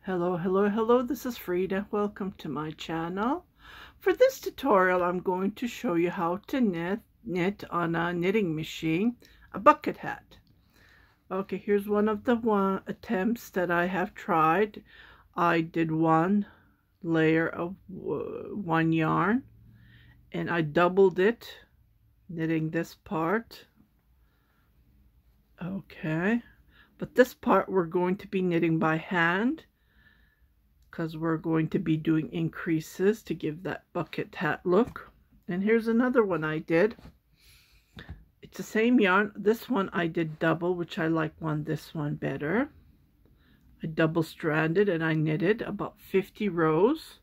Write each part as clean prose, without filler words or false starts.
Hello, this is Frida. Welcome to my channel. For this tutorial, I'm going to show you how to knit on a knitting machine a bucket hat. Okay, here's one of the attempts that I have tried. I did one layer of one yarn and I doubled it, knitting this part. Okay, but this part we're going to be knitting by hand, because we're going to be doing increases to give that bucket hat look. And here's another one I did. It's the same yarn. This one I did double, which I like this one better. I double stranded and I knitted about 50 rows,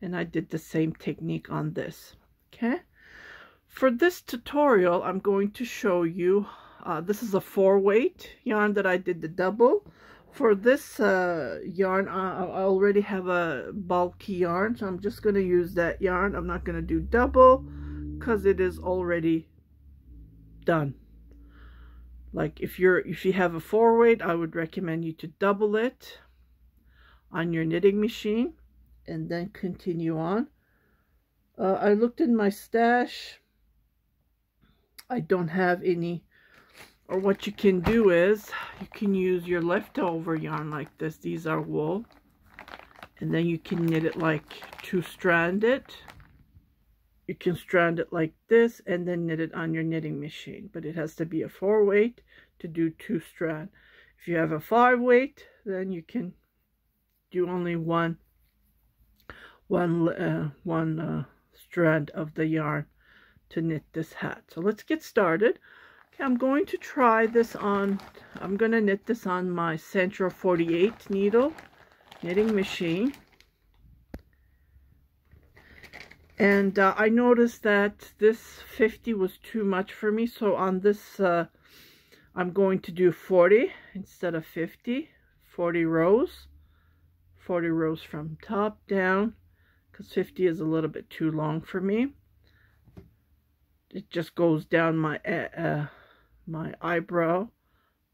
and I did the same technique on this. Okay, for this tutorial I'm going to show you this is a 4-weight yarn that I did the double. For this yarn, I already have a bulky yarn, so I'm just going to use that yarn. I'm not going to do double because it is already done. Like if you have a 4-weight, I would recommend you to double it on your knitting machine and then continue on. I looked in my stash. I don't have any. Or what you can do is you can use your leftover yarn like this. These are wool. And then you can knit it like 2-stranded. You can strand it like this and then knit it on your knitting machine. But it has to be a 4-weight to do 2-strand. If you have a 5-weight, then you can do only one strand of the yarn to knit this hat. So let's get started. I'm going to try this on, I'm going to knit this on my Sentro 48 needle knitting machine. And I noticed that this 50 was too much for me. So on this, I'm going to do 40 instead of 50. 40 rows. 40 rows from top down, because 50 is a little bit too long for me. It just goes down my my eyebrow,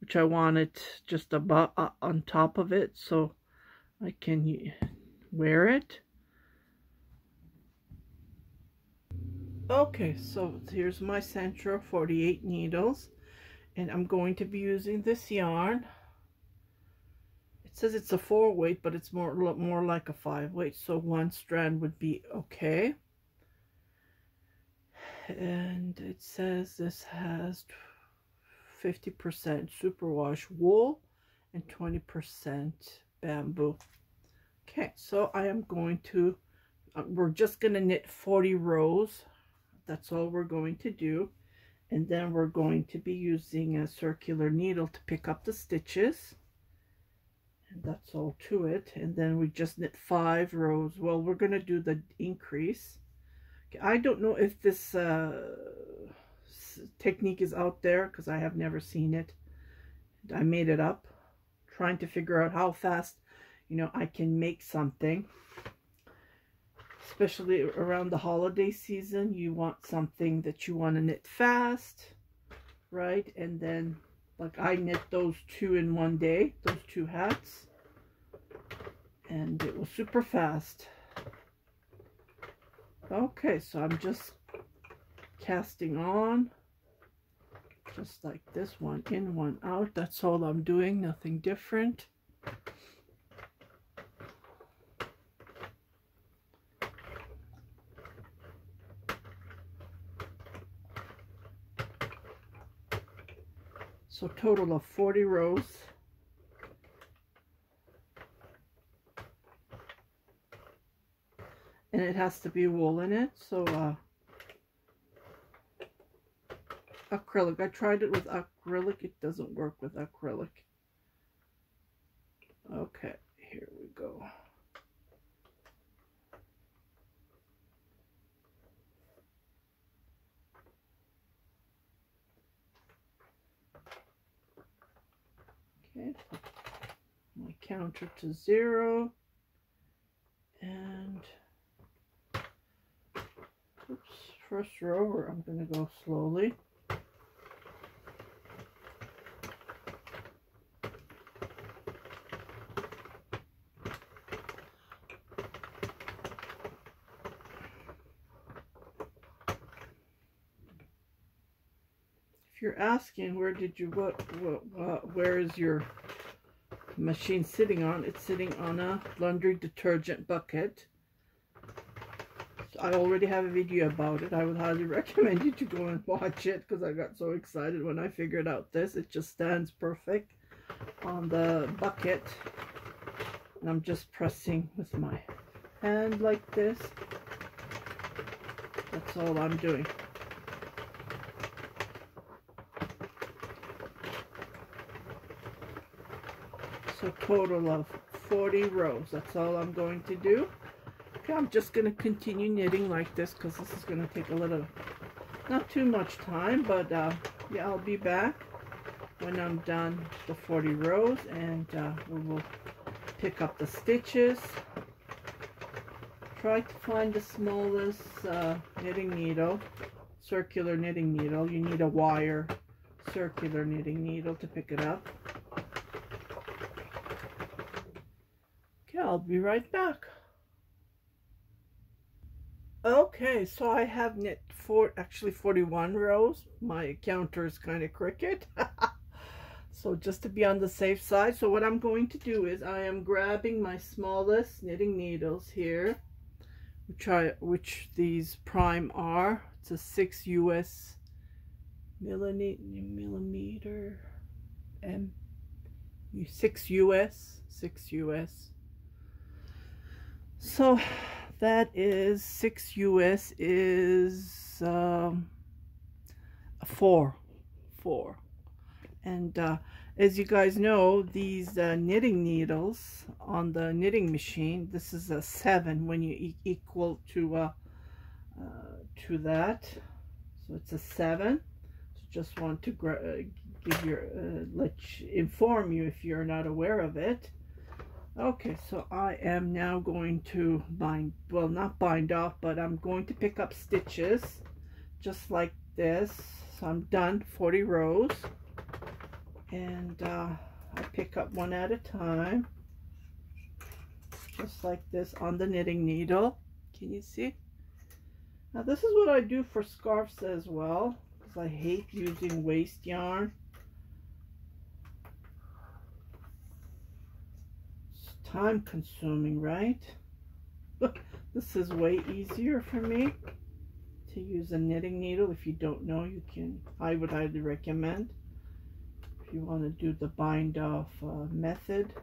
which I want it just above on top of it so I can wear it. Okay, so here's my Sentro 48 needles, and I'm going to be using this yarn. It says it's a 4-weight, but it's more like a 5-weight, so 1 strand would be okay. And it says this has 50% superwash wool and 20% bamboo. Okay, so I am going to, we're just going to knit 40 rows. That's all we're going to do. And then we're going to be using a circular needle to pick up the stitches. And that's all to it. And then we just knit 5 rows. Well, we're going to do the increase. I don't know if this technique is out there because I have never seen it. I made it up, trying to figure out how fast, I can make something. Especially around the holiday season, you want something that you want to knit fast, right? And then, like, I knit those 2 in one day, those 2 hats, and it was super fast. Okay, so I'm just casting on, just like this, 1 in, 1 out. That's all I'm doing, nothing different. So total of 40 rows. And it has to be wool in it, so acrylic. I tried it with acrylic. It doesn't work with acrylic. Okay, here we go. Okay, put my counter to 0 and oops, first row, where I'm going to go slowly. you're asking where is your machine sitting on, it's sitting on a laundry detergent bucket. So I already have a video about it. I would highly recommend you to go and watch it, because I got so excited when I figured out this. It just stands perfect on the bucket, and I'm just pressing with my hand like this. That's all I'm doing. So total of 40 rows. That's all I'm going to do. Okay, I'm just going to continue knitting like this, because this is going to take a little, not too much time, but yeah, I'll be back when I'm done the 40 rows, and we will pick up the stitches. Try to find the smallest knitting needle, circular knitting needle. You need a wire circular knitting needle to pick it up. Okay, I'll be right back. Okay, so I have knit actually 41 rows. My counter is kind of crooked. So just to be on the safe side, so what I'm going to do is I am grabbing my smallest knitting needles here, which these Prime are. It's a 6 US millimeter M, 6 US. So that is 6 US is 4. And as you guys know, these knitting needles on the knitting machine, this is a 7 when you equal to that. So it's a 7. So just want to give your inform you if you're not aware of it. Okay, so I am now going to not bind off, but I'm going to pick up stitches just like this. So I'm done 40 rows, and I pick up one at a time, just like this on the knitting needle. Can you see? Now this is what I do for scarves as well, because I hate using waste yarn. Time consuming, right? Look, this is way easier for me to use a knitting needle. If you don't know, you can, I would highly recommend, if you want to do the bind off method.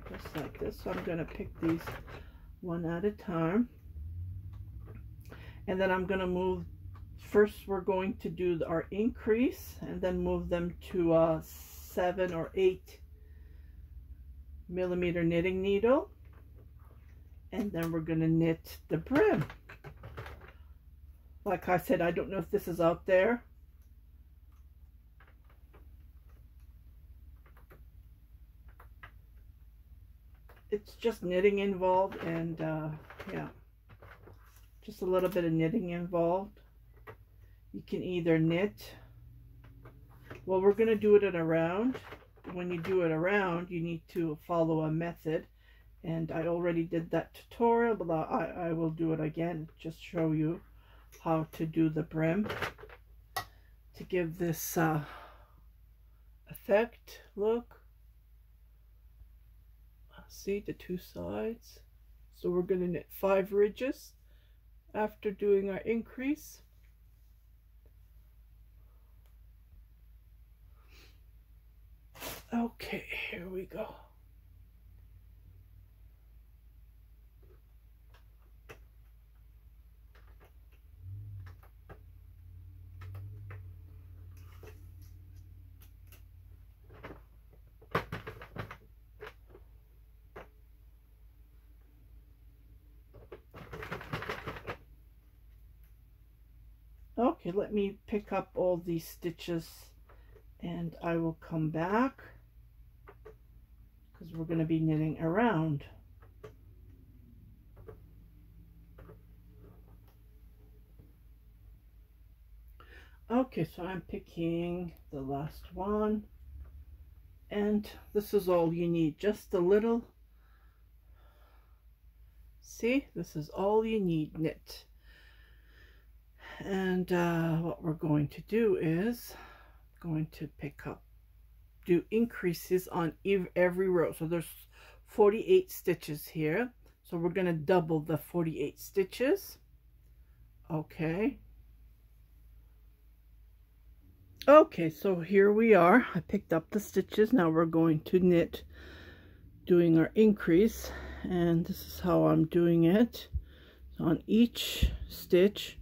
Just like this. So I'm going to pick these one at a time, and then I'm going to move. First we're going to do our increase, and then move them to a 7 or 8 millimeter knitting needle, and then we're going to knit the brim. Like I said, I don't know if this is out there. It's just knitting involved, and yeah, just a little bit of knitting involved. You can either knit, well, we're going to do it in a round. When you do it around, you need to follow a method, and I already did that tutorial, but I will do it again, just show you how to do the brim to give this effect. Look, see the two sides. So we're going to knit 5 ridges after doing our increase. Okay, here we go. Okay, let me pick up all these stitches, and I will come back, because we're going to be knitting around. Okay, so I'm picking the last one, and this is all you need, just a little. See, this is all you need. Knit And what we're going to do is going to do increases on every row. So there's 48 stitches here, so we're going to double the 48 stitches. Okay, so here we are. I picked up the stitches. Now we're going to knit, doing our increase, and this is how I'm doing it. So on each stitch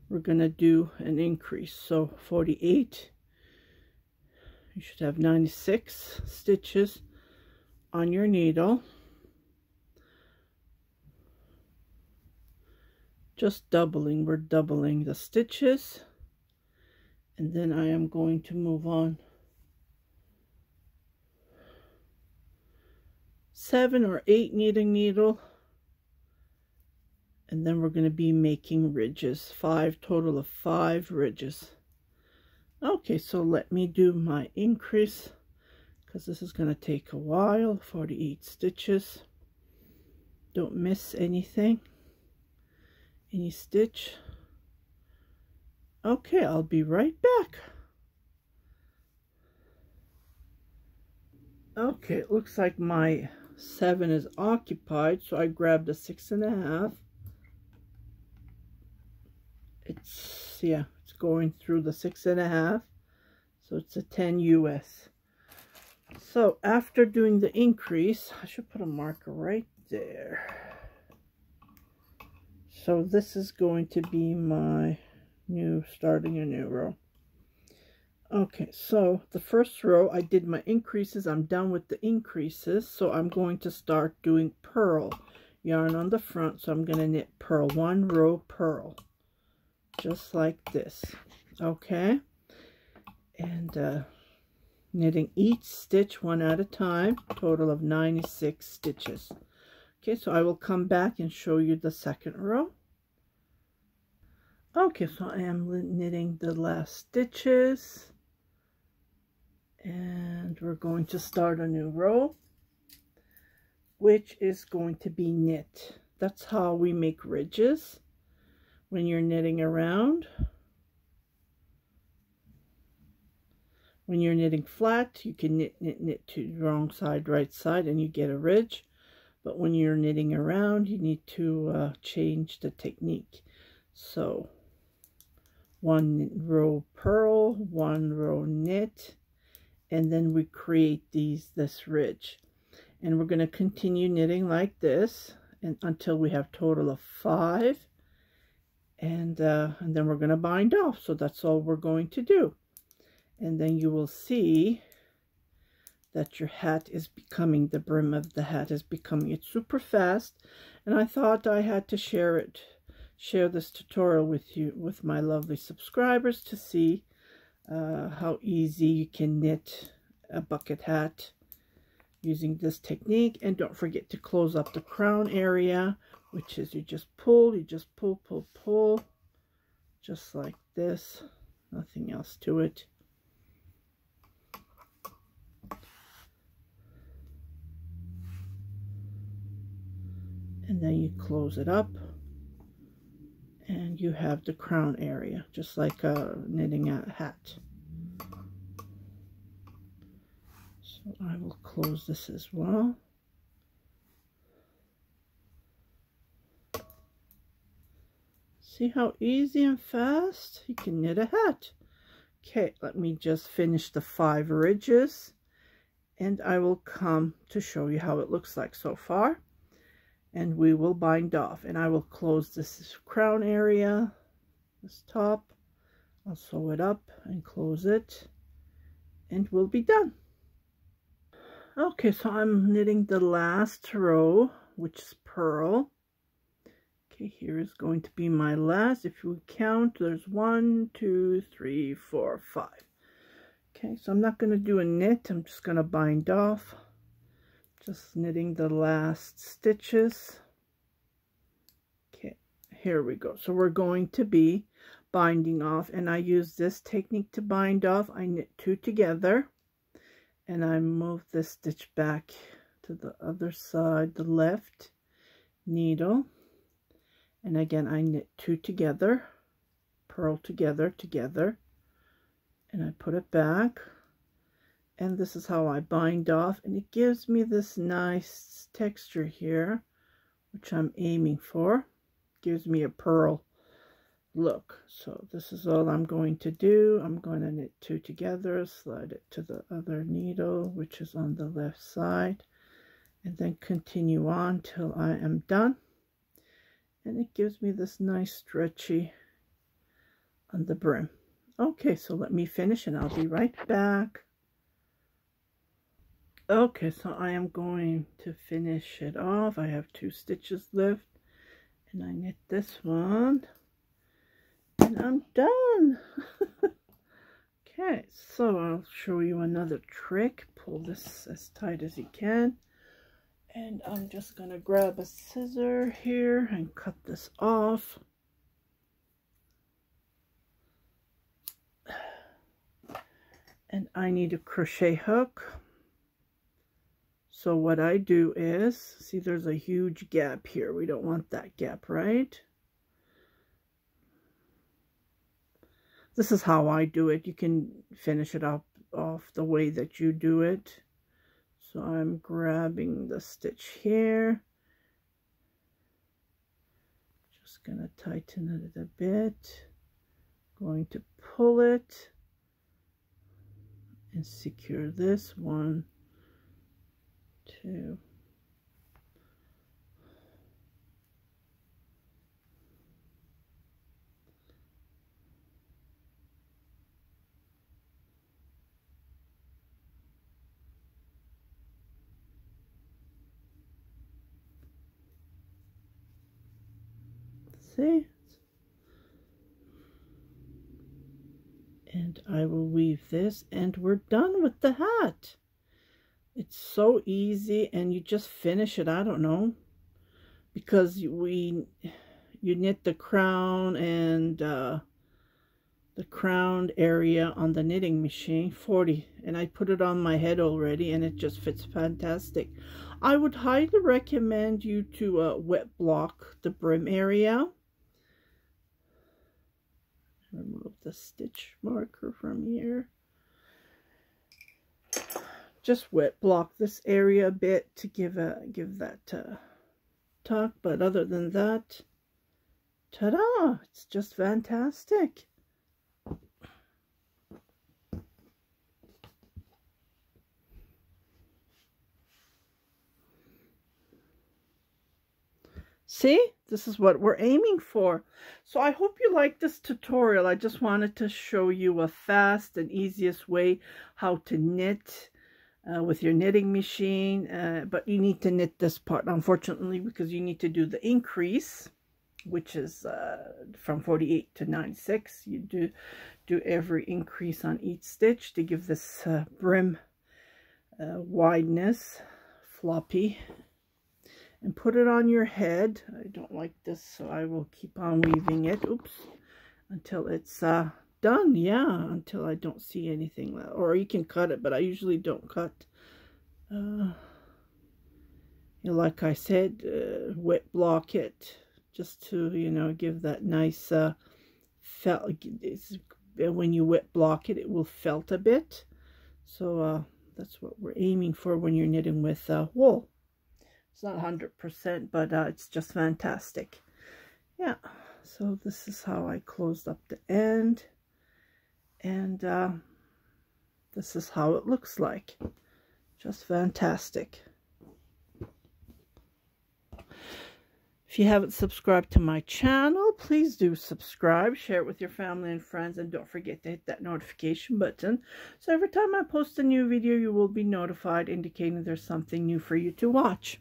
we're going to do an increase. So 48, you should have 96 stitches on your needle. Just doubling, we're doubling the stitches, and then I am going to move on 7 or 8 knitting needle, and then we're going to be making ridges, total of 5 ridges. Okay, so let me do my increase, because this is going to take a while. 48 stitches, don't miss anything, any stitch. Okay, I'll be right back. Okay, it looks like my 7 is occupied, so I grabbed a 6.5. It's going through the 6.5, so it's a 10 US. So after doing the increase, I should put a marker right there. So this is going to be my starting a new row. Okay, so the first row I did my increases. I'm done with the increases, so I'm going to start doing purl yarn on the front. So I'm going to knit purl, 1 row purl, just like this. Okay, and knitting each stitch one at a time, total of 96 stitches. Okay, so I will come back and show you the second row. Okay, so I am knitting the last stitches, and we're going to start a new row, which is going to be knit. That's how we make ridges when you're knitting around. When you're knitting flat, you can knit to the wrong side, right side, and you get a ridge. But when you're knitting around, you need to change the technique. So 1 row purl, 1 row knit, and then we create this ridge. And we're going to continue knitting like this until we have total of 5, and then we're going to bind off. So that's all we're going to do. And then you will see that your hat is becoming, the brim of the hat is becoming it super fast. And I thought I had to share this tutorial with you, with my lovely subscribers, to see how easy you can knit a bucket hat using this technique. And don't forget to close up the crown area, which is you just pull, pull, just like this, nothing else to it. And then you close it up, and you have the crown area, just like knitting a hat. So I will close this as well. See how easy and fast you can knit a hat. Okay, let me just finish the 5 ridges, and I will come to show you how it looks like so far. And we will bind off, and I will close this crown area, this top. I'll sew it up and close it, and we'll be done. Okay, so I'm knitting the last row, which is purl. Okay, here is going to be my last. If you count, there's 1, 2, 3, 4, 5. Okay, so I'm not going to do a knit. I'm just going to bind off. Just knitting the last stitches. Okay, here we go. So we're going to be binding off, and I use this technique to bind off. I knit 2 together, and I move this stitch back to the other side, the left needle, and again I knit 2 together, purl together, and I put it back. And this is how I bind off, and it gives me this nice texture here, which I'm aiming for. Gives me a pearl look. So this is all I'm going to do. I'm going to knit 2 together, slide it to the other needle, which is on the left side, and then continue on till I am done. And it gives me this nice stretchy on the brim. Okay, so let me finish and I'll be right back. Okay, so I am going to finish it off. I have 2 stitches left, and I knit this one, and I'm done. Okay, so I'll show you another trick. Pull this as tight as you can, and I'm just gonna grab a scissor here and cut this off. And I need a crochet hook. So what I do is, see, there's a huge gap here. We don't want that gap, right? This is how I do it. You can finish it off the way that you do it. So I'm grabbing the stitch here. Just gonna tighten it a bit. Going to pull it and secure this 1, 2. See? And I will weave this, and we're done with the hat. It's so easy, and you just finish it, I don't know, because you knit the crown and the crown area on the knitting machine 40, and I put it on my head already, and it just fits fantastic. I would highly recommend you to wet block the brim area. Remove the stitch marker from here. Just wet block this area a bit to give that tuck, but other than that, ta-da! It's just fantastic. See, this is what we're aiming for. So I hope you like this tutorial. I just wanted to show you a fast and easiest way how to knit with your knitting machine. But you need to knit this part, unfortunately, because you need to do the increase, which is from 48 to 96. You do every increase on each stitch to give this brim wideness, floppy. And put it on your head. I don't like this, so I will keep on weaving it. Oops. Until it's done. Yeah, until I don't see anything. Or you can cut it, but I usually don't cut. Like I said, wet block it. Just to, give that nice felt. When you wet block it, it will felt a bit. So that's what we're aiming for when you're knitting with wool. It's not 100%, but it's just fantastic. Yeah, so this is how I closed up the end. And this is how it looks like. Just fantastic. If you haven't subscribed to my channel, please do subscribe, share it with your family and friends, and don't forget to hit that notification button. So every time I post a new video, you will be notified, indicating there's something new for you to watch.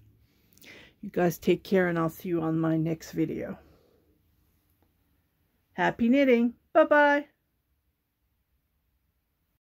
You guys take care, and I'll see you on my next video. Happy knitting. Bye-bye.